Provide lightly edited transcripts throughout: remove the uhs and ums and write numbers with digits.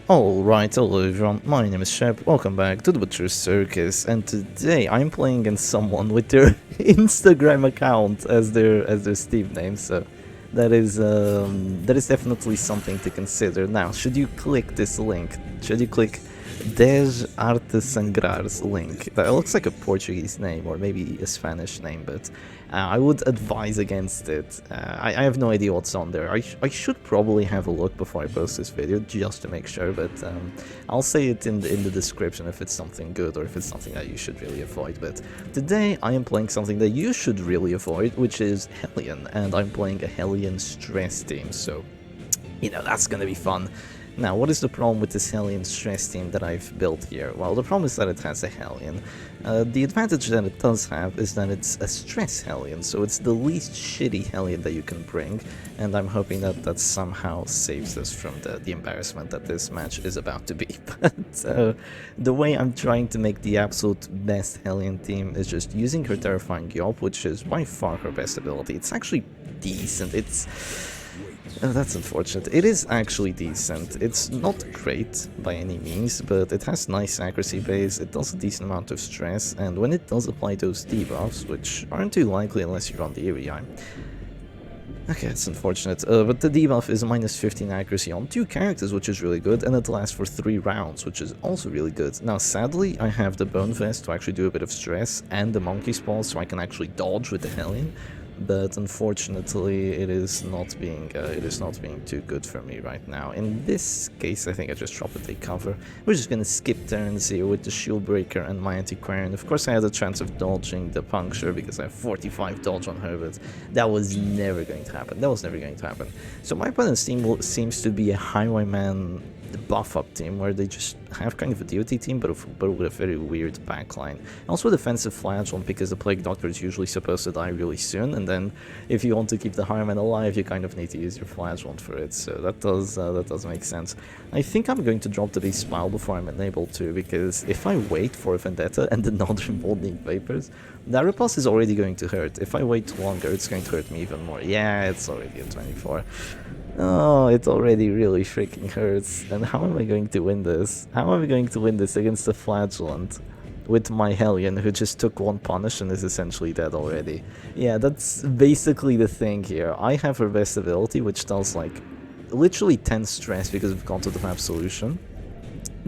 Alright, hello everyone, my name is Shep, welcome back to the Butcher's Circus, and today I'm playing against someone with their Instagram account as their Steam name, so that is definitely something to consider. Now, should you click this link, should you click Des Arte Sangrar's link? That looks like a Portuguese name or maybe a Spanish name, but I would advise against it. I have no idea what's on there. I should probably have a look before I post this video just to make sure, but I'll say it in the description if it's something good or if it's something that you should really avoid. But today I am playing something that you should really avoid, which is Hellion, and I'm playing a Hellion Stress team, so you know that's gonna be fun. Now, what is the problem with this Hellion Stress team that I've built here? Well, the problem is that it has a Hellion. The advantage that it does have is that it's a Stress Hellion, so it's the least shitty Hellion that you can bring, and I'm hoping that that somehow saves us from the embarrassment that this match is about to be. But the way I'm trying to make the absolute best Hellion team is just using her Terrifying Yelp, which is by far her best ability. It's actually decent. That's unfortunate. It is actually decent. It's not great by any means, but it has nice accuracy base, it does a decent amount of stress, and when it does apply those debuffs, which aren't too likely unless you run the area. Okay, it's unfortunate, but the debuff is minus 15 accuracy on 2 characters, which is really good, and it lasts for 3 rounds, which is also really good. Now, sadly, I have the Bone Vest to actually do a bit of stress, and the Monkey's Paw, so I can actually dodge with the Hellion. But unfortunately, it is not being too good for me right now. In this case, I think I just drop a take cover. We're just gonna skip turns here with the Shield Breaker and my Antiquarian. Of course, I had a chance of dodging the Puncture because I have 45 dodge on her, but that was never going to happen. That was never going to happen. So my opponent's team seems to be a Highwayman buff-up team where they just have kind of a DOT team, but with a very weird backline. Also defensive Flagellant, because the Plague Doctor is usually supposed to die really soon, and then if you want to keep the Highwayman alive, you kind of need to use your Flagellant for it, so that does make sense. I think I'm going to drop the Beast Smile before I'm enabled to, because if I wait for a Vendetta and another Emboldening Vapors, that repulse is already going to hurt. If I wait longer, it's going to hurt me even more. Yeah, it's already a 24. Oh, it already really freaking hurts. And how am I going to win this? How am I going to win this against the Flagellant with my Hellion, who just took 1 punish and is essentially dead already? Yeah, that's basically the thing here. I have her best ability, which does like literally 10 stress because of Content of Absolution.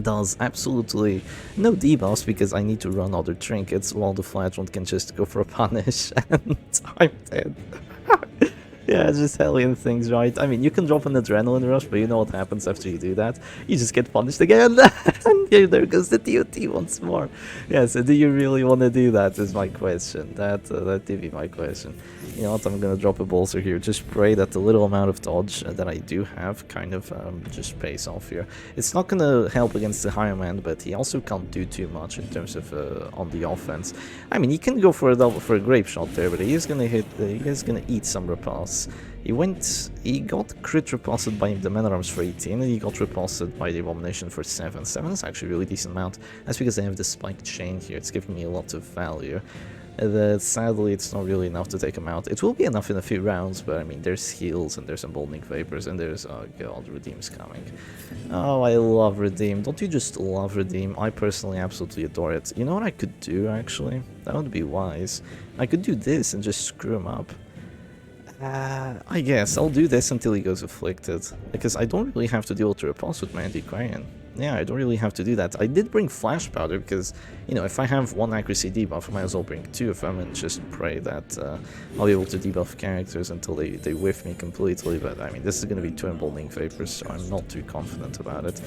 Does absolutely no debuffs because I need to run other trinkets while the Flagellant can just go for a punish and I'm dead. Yeah, just Hellion things, right? I mean, you can drop an Adrenaline Rush, but you know what happens after you do that? You just get punished again, and yeah, there goes the DOT once more. Yeah, so do you really want to do that is my question. That did be my question. You know what, I'm gonna drop a bolster here, just pray that the little amount of dodge that I do have kind of just pays off here. It's not gonna help against the Highwayman, but he also can't do too much in terms of on the offense. I mean, he can go for a Grape Shot there, but he is gonna eat some repulse. He got crit repulsed by the Man at Arms for 18, and he got repulsed by the Abomination for 7. 7 is actually a really decent amount. That's because I have the Spiked Chain here, it's giving me a lot of value. Sadly, it's not really enough to take him out. It will be enough in a few rounds, but I mean, there's heals, and there's Emboldening Vapors, and there's, oh god, Redeem's coming. Oh, I love Redeem. Don't you just love Redeem? I personally absolutely adore it. You know what I could do, actually? That would be wise. I could do this and just screw him up. I guess I'll do this until he goes Afflicted, because I don't really have to deal with the repulse with my Antiquarian. Yeah, I don't really have to do that. I did bring Flash Powder because, you know, if I have 1 accuracy debuff, I might as well bring 2 of them and just pray that I'll be able to debuff characters until they whiff me completely. But, I mean, this is going to be 2 Emboldening Vapors, so I'm not too confident about it.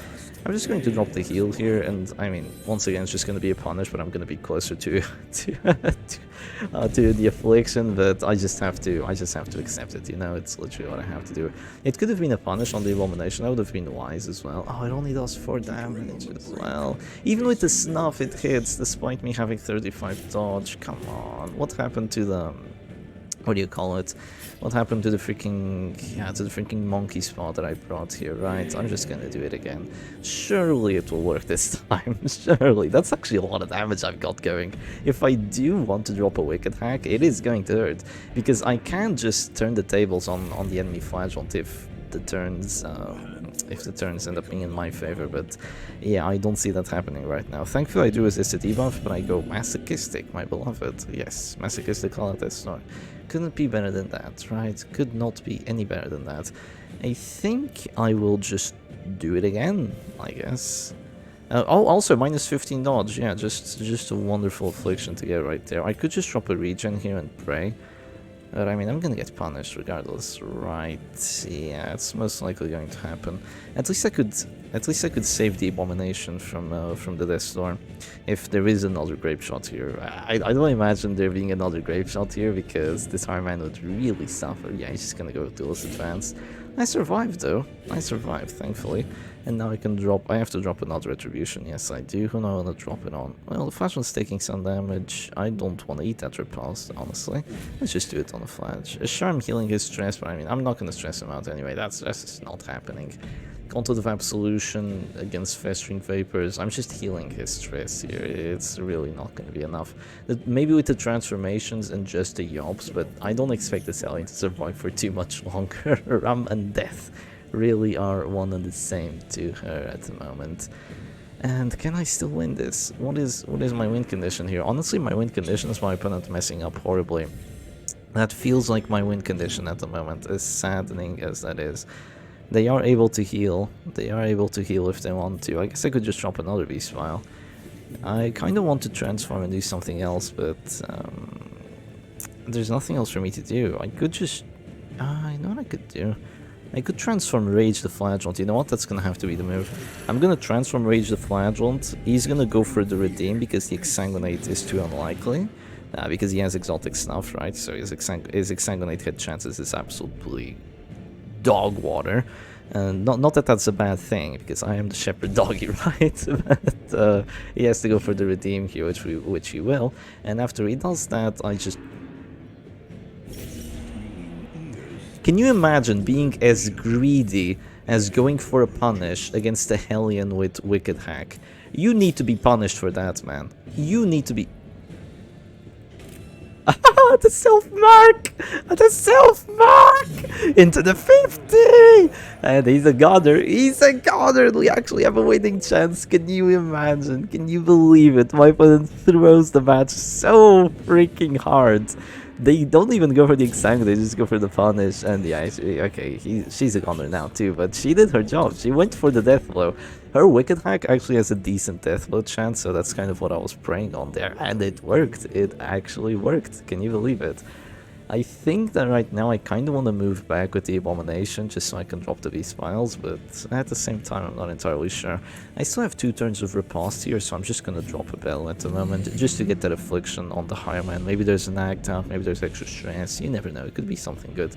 I'm just going to drop the heal here, and, I mean, once again, it's just going to be a punish, but I'm going to be closer to the Affliction, but I just have to accept it, you know, it's literally what I have to do. It could have been a punish on the Abomination, that would have been wise as well. Oh, it only does 4 damage as well. Even with the Snuff it hits, despite me having 35 dodge. Come on, what happened to the... what do you call it? What happened to the freaking monkey spot that I brought here, right? I'm just gonna do it again. Surely it will work this time, surely. That's actually a lot of damage I've got going. If I do want to drop a Wicked Hack, it is going to hurt, because I can't just turn the tables on the enemy Flagellant if the turns if the turns end up being in my favor, but yeah, I don't see that happening right now. Thankfully I do resist a debuff, but I go Masochistic, my beloved. Yes, Masochistic Call Death Snore. Couldn't be better than that, right? Could not be any better than that. I think I will just do it again, I guess. Oh, also minus 15 dodge, yeah, just a wonderful affliction to get right there. I could just drop a regen here and pray. But I mean, I'm gonna get punished regardless, right? Yeah, it's most likely going to happen. At least I could save the abomination from the Death Storm, if there is another grape shot here. I don't imagine there being another grape shot here because this Iron Man would really suffer. Yeah, he's just gonna go with Duelist Advance. I survived though. I survived, thankfully. And now I can drop. I have to drop another Retribution. Yes, I do. Who do I want to drop it on? Well, the Flagella's taking some damage. I don't want to eat that repulse, honestly. Let's just do it on the Flage. Sure, I'm healing his stress, but I mean, I'm not going to stress him out anyway. That's just not happening. Content of Absolution against Festering Vapors. I'm just healing his stress here. It's really not going to be enough. Maybe with the transformations and just the Yobs, but I don't expect this Hellion to survive for too much longer. Ram and Death really are one and the same to her at the moment. And can I still win this? What is my win condition here? Honestly, my win condition is my opponent messing up horribly. That feels like my win condition at the moment, as saddening as that is. They are able to heal. They are able to heal if they want to. I guess I could just drop another Beast Vial. I kind of want to transform and do something else, but there's nothing else for me to do. I could just... I know what I could do. I could transform Rage the Flagellant. You know what? That's gonna have to be the move. I'm gonna transform Rage the Flagellant. He's gonna go for the Redeem because the Exsanguinate is too unlikely. Because he has Exotic Snuff, right? So his Exsanguinate hit chances is absolutely dog water. And not that that's a bad thing, because I am the Shepherd Doggy, right? But he has to go for the Redeem here, which he will. And after he does that, I just... Can you imagine being as greedy as going for a punish against a Hellion with Wicked Hack? You need to be punished for that, man. You need to be... The self-mark! The self-mark! Into the 50! And he's a goner. He's a goner! We actually have a winning chance. Can you imagine? Can you believe it? My opponent throws the match so freaking hard. They don't even go for the Exsanguinate, they just go for the punish. And yeah, okay, she's a goner now too, but she did her job. She went for the death blow. Her Wicked Hack actually has a decent death blow chance, so that's kind of what I was praying on there. And it worked. It actually worked. Can you believe it? I think that right now I kind of want to move back with the Abomination just so I can drop the Beast Vials, but at the same time I'm not entirely sure. I still have 2 turns of Riposte here, so I'm just going to drop a Bell at the moment just to get that Affliction on the higher man. Maybe there's an Act out, maybe there's extra stress, you never know, it could be something good.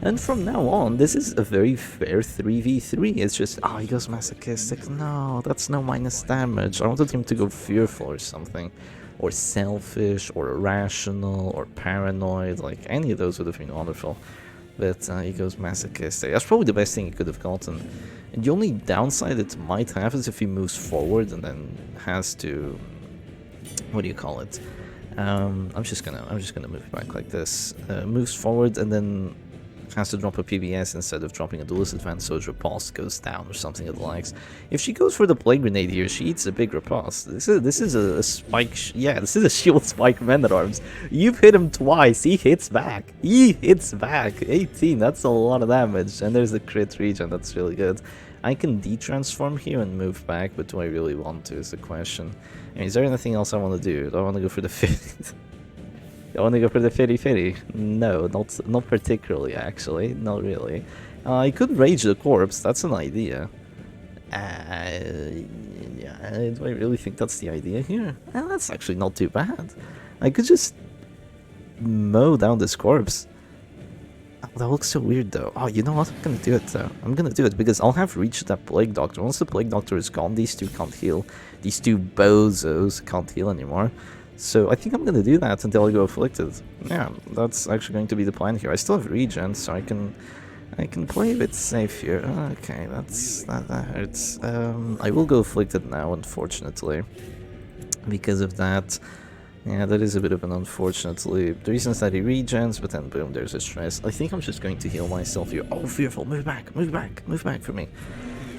And from now on, this is a very fair 3v3. It's just, oh, he goes Masochistic. No, that's no minus damage. I wanted him to go Fearful or something. Or Selfish, or Irrational, or Paranoid. Like, any of those would have been wonderful. But he goes Masochistic. That's probably the best thing he could have gotten. And the only downside it might have is if he moves forward and then has to... What do you call it? I'm just gonna move back like this. Moves forward and then has to drop a PBS instead of dropping a Duelist Advance, so his Riposte goes down or something of the likes. If she goes for the Plague Grenade here, she eats a big Riposte. This is a spike, yeah, this is a Shield Spike Man-at-Arms. You've hit him twice, he hits back. He hits back, 18, that's a lot of damage, and there's the crit regen, that's really good. I can de-transform here and move back, but do I really want to is the question. I mean, is there anything else I want to do? Do I want to go for the 50? I want to go for the 50-50. No, not particularly, actually. Not really. I could Rage the Corpse. That's an idea. Yeah, do I really think that's the idea here? That's actually not too bad. I could just mow down this corpse. Oh, that looks so weird, though. Oh, you know what? I'm gonna do it, though. I'm gonna do it because I'll have reached that Plague Doctor. Once the Plague Doctor is gone, these two can't heal. These two bozos can't heal anymore. So I think I'm gonna do that until I go Afflicted. Yeah, that's actually going to be the plan here. I still have regen, so I can play a bit safe here. Okay, that hurts. I will go Afflicted now, unfortunately, because of that. Yeah, that is a bit of an unfortunately. The reason is that he regens, but then boom, there's a stress. I think I'm just going to heal myself here. Oh, Fearful, move back for me.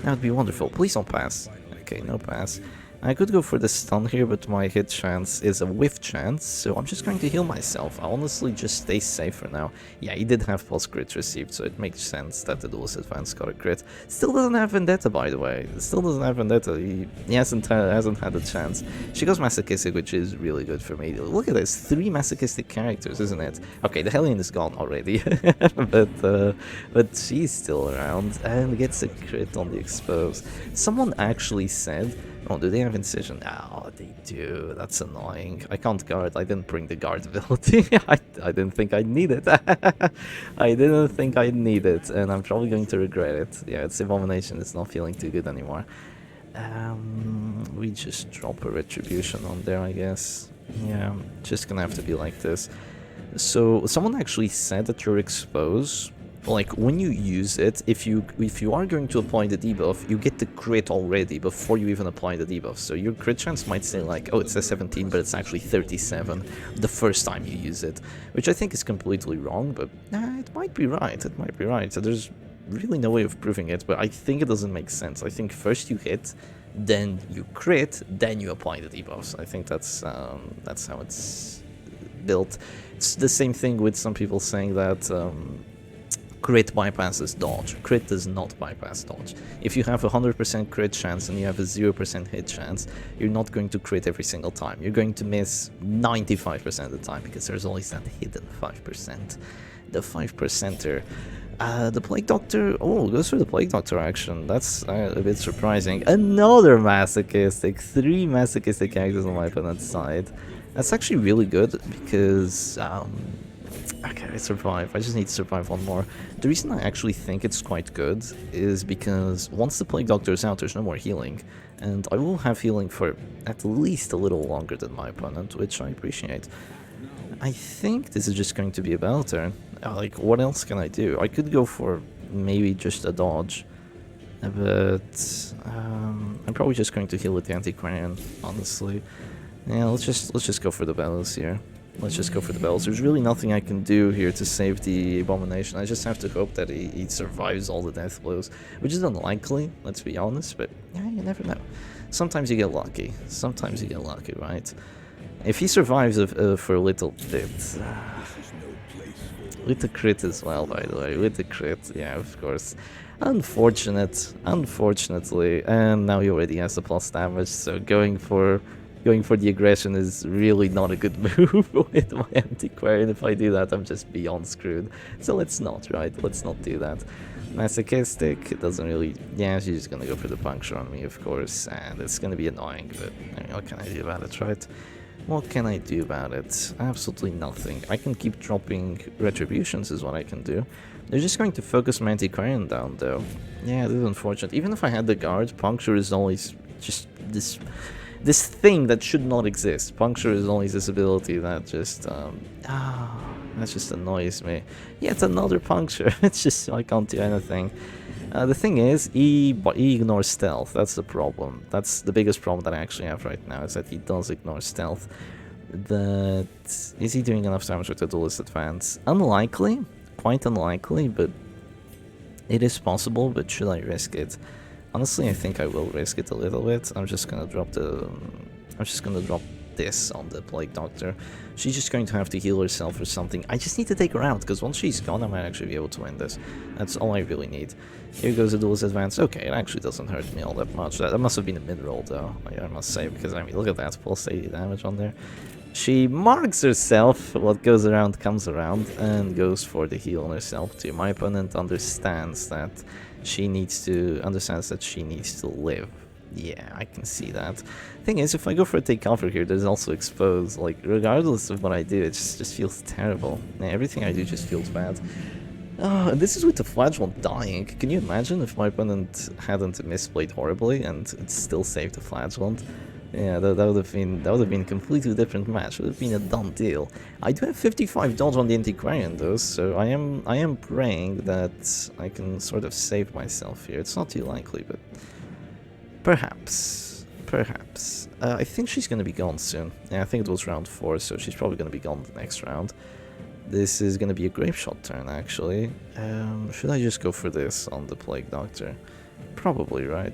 That would be wonderful. Please don't pass. Okay, no pass. I could go for the stun here, but my hit chance is a whiff chance, so I'm just going to heal myself. I honestly just stay safe for now. Yeah, he did have pulse crit received, so it makes sense that the duelist advance got a crit. Still doesn't have Vendetta, by the way. Still doesn't have Vendetta. He hasn't had a chance. She goes Masochistic, which is really good for me. Look at this, 3 Masochistic characters, isn't it? Okay, the Hellion is gone already, but she's still around and gets a crit on the exposed. Someone actually said, oh, do they have Incision? Oh, they do. That's annoying. I can't guard. I didn't bring the guard ability. I didn't think I'd need it. I didn't think I'd need it, and I'm probably going to regret it. Yeah, it's Abomination. It's not feeling too good anymore. We just drop a Retribution on there, I guess. Yeah, just gonna have to be like this. So, someone actually said that you're exposed. Like, when you use it, if you are going to apply the debuff, you get the crit already before you even apply the debuff. So your crit chance might say like, oh, it says 17, but it's actually 37 the first time you use it, which I think is completely wrong, but it might be right. It might be right. So there's really no way of proving it, but I think it doesn't make sense. I think first you hit, then you crit, then you apply the debuffs. I think that's how it's built. It's the same thing with some people saying that crit bypasses dodge. Crit does not bypass dodge. If you have a 100% crit chance and you have a 0% hit chance, you're not going to crit every single time. You're going to miss 95% of the time because there's always that hidden 5%. The 5%er. The Plague Doctor, oh, goes for the Plague Doctor action. That's a bit surprising. Another Masochistic. 3 Masochistic characters on my opponent's side. That's actually really good because okay, I survive. I just need to survive one more. The reason I actually think it's quite good is because once the Plague Doctor is out, there's no more healing. And I will have healing for at least a little longer than my opponent, which I appreciate. I think this is just going to be a battle turn. Like, what else can I do? I could go for maybe just a dodge. But I'm probably just going to heal with the Antiquarian, honestly. Yeah, let's just go for the bellows here. Let's just go for the bells. There's really nothing I can do here to save the Abomination. I just have to hope that he survives all the death blows, which is unlikely, let's be honest, but yeah, you never know. Sometimes you get lucky. Sometimes you get lucky, right? If he survives for a little bit... with the crit as well, by the way. With the crit, yeah, of course. Unfortunately. And now he already has the plus damage, so going for the aggression is really not a good move with my Antiquarian. If I do that, I'm just beyond screwed. So let's not, right? Let's not do that. Masochistic, it doesn't really... Yeah, she's just gonna go for the puncture on me, of course, and it's gonna be annoying, but I mean, what can I do about it, right? What can I do about it? Absolutely nothing. I can keep dropping Retributions is what I can do. They're just going to focus my Antiquarian down, though. Yeah, this is unfortunate. Even if I had the guard, puncture is always just this thing that should not exist. Puncture is always this ability that just, that just annoys me. Yet another puncture. It's just, I can't do anything. The thing is, he ignores stealth. That's the problem. That's the biggest problem that I actually have right now, is that he does ignore stealth. Is he doing enough damage with the duelist advance? Unlikely. Quite unlikely, but it is possible, but should I risk it? Honestly, I think I will risk it a little bit. I'm just gonna drop this on the Plague Doctor. She's just going to have to heal herself or something. I just need to take her out, because once she's gone, I might actually be able to win this. That's all I really need. Here goes the duelist advance. Okay, it actually doesn't hurt me all that much. That must have been a mid-roll, though, I must say, because, I mean, look at that, plus 80 damage on there. She marks herself, what goes around comes around, and goes for the heal on herself too. My opponent understands that she needs to live. Yeah, I can see that. Thing is, if I go for a take cover here, there's also exposed. Like, regardless of what I do, it just feels terrible. Yeah, everything I do just feels bad. Oh, and this is with the Flagellant dying. Can you imagine if my opponent hadn't misplayed horribly and it still saved the Flagellant? Yeah, that would have been a completely different match. It would have been a done deal. I do have 55 dodge on the Antiquarian though, so I am praying that I can sort of save myself here. It's not too likely, but perhaps. I think she's gonna be gone soon. Yeah, I think it was round 4, so she's probably gonna be gone the next round. This is gonna be a grape shot turn, actually. Should I just go for this on the Plague Doctor? Probably, right?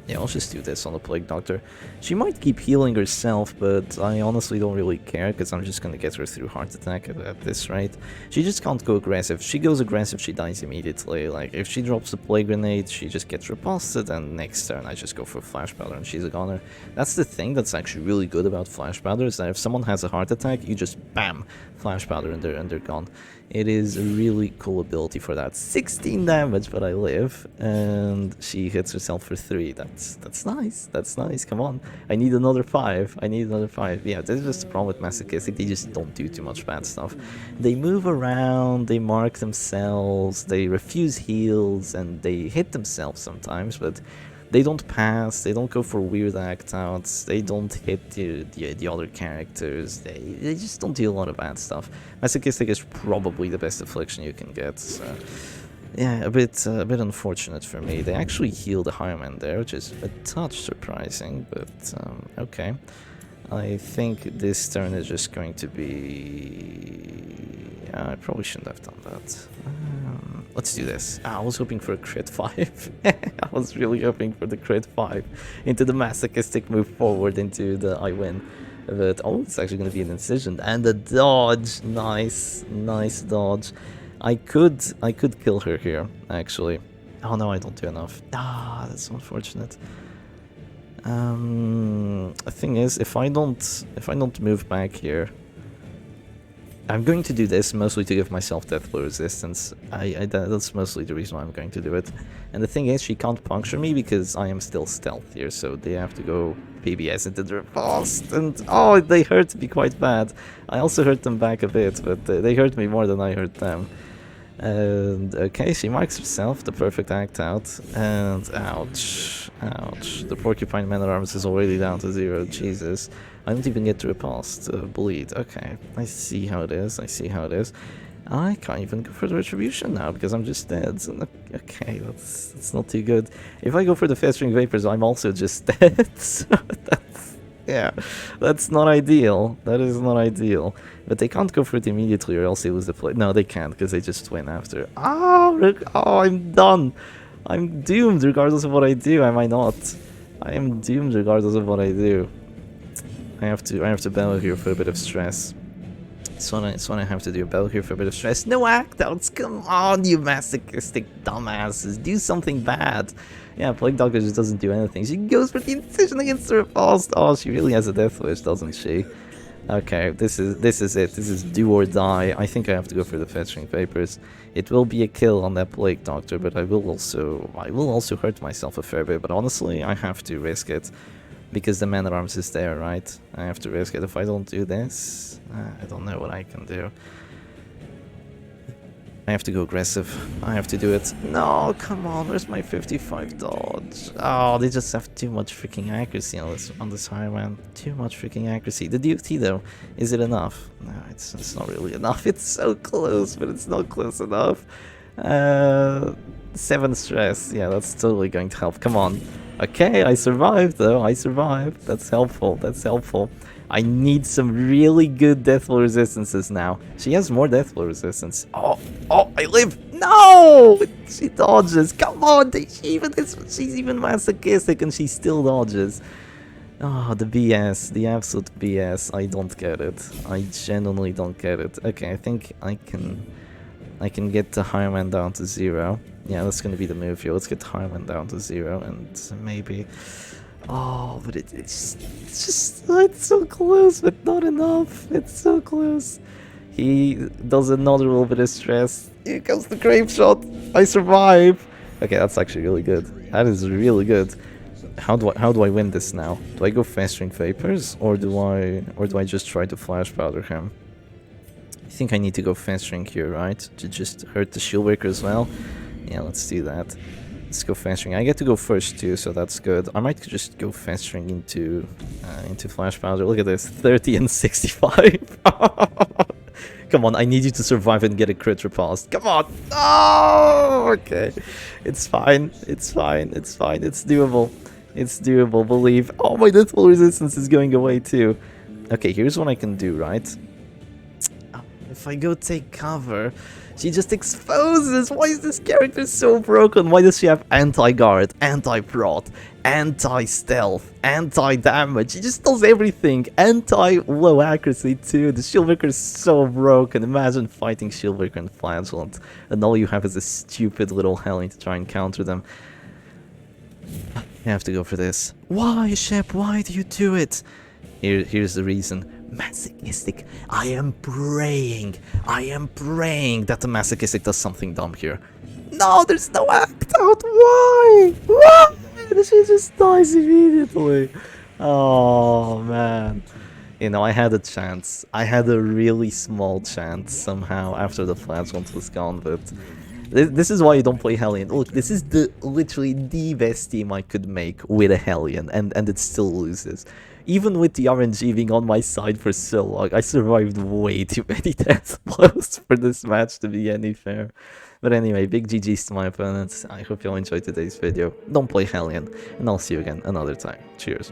Yeah, I'll just do this on the Plague Doctor. She might keep healing herself, but I honestly don't really care, because I'm just gonna get her through Heart Attack at this rate. She just can't go aggressive. If she goes aggressive, she dies immediately. Like, if she drops a Plague Grenade, she just gets riposted, and next turn I just go for Flash Powder and she's a goner. That's the thing that's actually really good about Flash Powder, is that if someone has a Heart Attack, you just BAM! Flash Powder and they're gone. It is a really cool ability for that. 16 damage, but I live, and she hits herself for 3. That's nice. That's nice. Come on. I need another 5. I need another 5. Yeah, this is just the problem with Masochistic. They just don't do too much bad stuff. They move around, they mark themselves, they refuse heals, and they hit themselves sometimes, but they don't pass, they don't go for weird act-outs, they don't hit the other characters, they just don't do a lot of bad stuff. Masochistic is probably the best affliction you can get, so yeah, a bit unfortunate for me. They actually healed the Highman there, which is a touch surprising, but okay. I think this turn is just going to be... I probably shouldn't have done that. Let's do this. I was hoping for a crit 5. I was really hoping for the crit 5 into the Masochistic move forward into the I win. But oh, it's actually going to be an incision and a dodge. Nice, nice dodge. I could kill her here actually. Oh no, I don't do enough. Ah, that's unfortunate. The thing is, if I don't move back here, I'm going to do this mostly to give myself death blow resistance. That's mostly the reason why I'm going to do it. And the thing is, she can't puncture me because I am still stealth here, so they have to go PBS into the riposte. And oh, they hurt me quite bad. I also hurt them back a bit, but they hurt me more than I hurt them. And okay, she marks herself, the perfect act out, and ouch, ouch. The Porcupine Man-at-Arms is already down to 0, Jesus. I don't even get to riposte, bleed. Okay, I see how it is, I see how it is. I can't even go for the Retribution now because I'm just dead. So, okay, that's not too good. If I go for the Festering Vapors, I'm also just dead. So yeah, that's not ideal. That is not ideal. But they can't go for it immediately or else they lose the play. No, they can't because they just win after. Oh, I'm done. I'm doomed regardless of what I do, am I not? I am doomed regardless of what I do. I have to battle here for a bit of stress. It's when I have to do a battle here for a bit of stress. No act-outs! Come on, you masochistic dumbasses! Do something bad! Yeah, Plague Doctor just doesn't do anything. She goes for the incision against the riposte! Oh, she really has a death wish, doesn't she? Okay, this is it. This is do or die. I think I have to go for the Festering Vapors. It will be a kill on that Plague Doctor, but I will also hurt myself a fair bit. But honestly, I have to risk it. Because the Man-at-Arms is there, right? I have to risk it. If I don't do this, I don't know what I can do. I have to go aggressive. I have to do it. No, come on, where's my 55 dodge? Oh, they just have too much freaking accuracy on this Highman. Too much freaking accuracy. The DFT though, is it enough? No, it's not really enough. It's so close, but it's not close enough. 7 stress. Yeah, that's totally going to help. Come on. Okay, I survived though, I survived. That's helpful, that's helpful. I need some really good death blow resistances now. She has more death blow resistance. Oh, I live! No! She dodges, come on! She's even masochistic and she still dodges. Oh, the BS, the absolute BS. I don't get it. I genuinely don't get it. Okay, I think I can get the Highman down to 0. Yeah, that's gonna be the move here. Let's get Highman down to 0 and maybe... Oh, but it's so close, but not enough. It's so close. He does another little bit of stress. Here comes the Grave Shot. I survive. Okay, that's actually really good. That is really good. How do I win this now? Do I go Festering Vapors or do I just try to Flash Powder him? I think I need to go Festering here, right? To just hurt the Shieldbreaker as well. Yeah, let's do that. Let's go Festering. I get to go first too, so that's good. I might just go Festering into Flash Powder. Look at this, 30 and 65. Come on, I need you to survive and get a crit riposte. Come on! Oh, okay. It's fine. It's fine. It's fine. It's doable. It's doable. Believe. Oh, my death blow resistance is going away too. Okay, here's what I can do, right? If I go take cover, She just exposes. Why is this character so broken? Why does she have anti-guard, anti-prot, anti-stealth, anti-damage? She just does everything. Anti-low accuracy too. The Shieldbreaker is so broken. Imagine fighting Shieldbreaker and Flagellant, and all you have is a stupid little Hellion to try and counter them. You have to go for this. Why, Shep? Why do you do it? Here's the reason. Masochistic. I am praying that the masochistic does something dumb here. No, there's no act out. Why? Why? She just dies immediately. Oh, man. You know, I had a chance. I had a really small chance somehow after the Flagellant was gone, but this is why you don't play Hellion. Look, this is literally the best team I could make with a Hellion, and it still loses. Even with the RNG being on my side for so long, I survived way too many death blows for this match to be any fair. But anyway, big GG's to my opponents. I hope you all enjoyed today's video. Don't play Hellion, and I'll see you again another time. Cheers.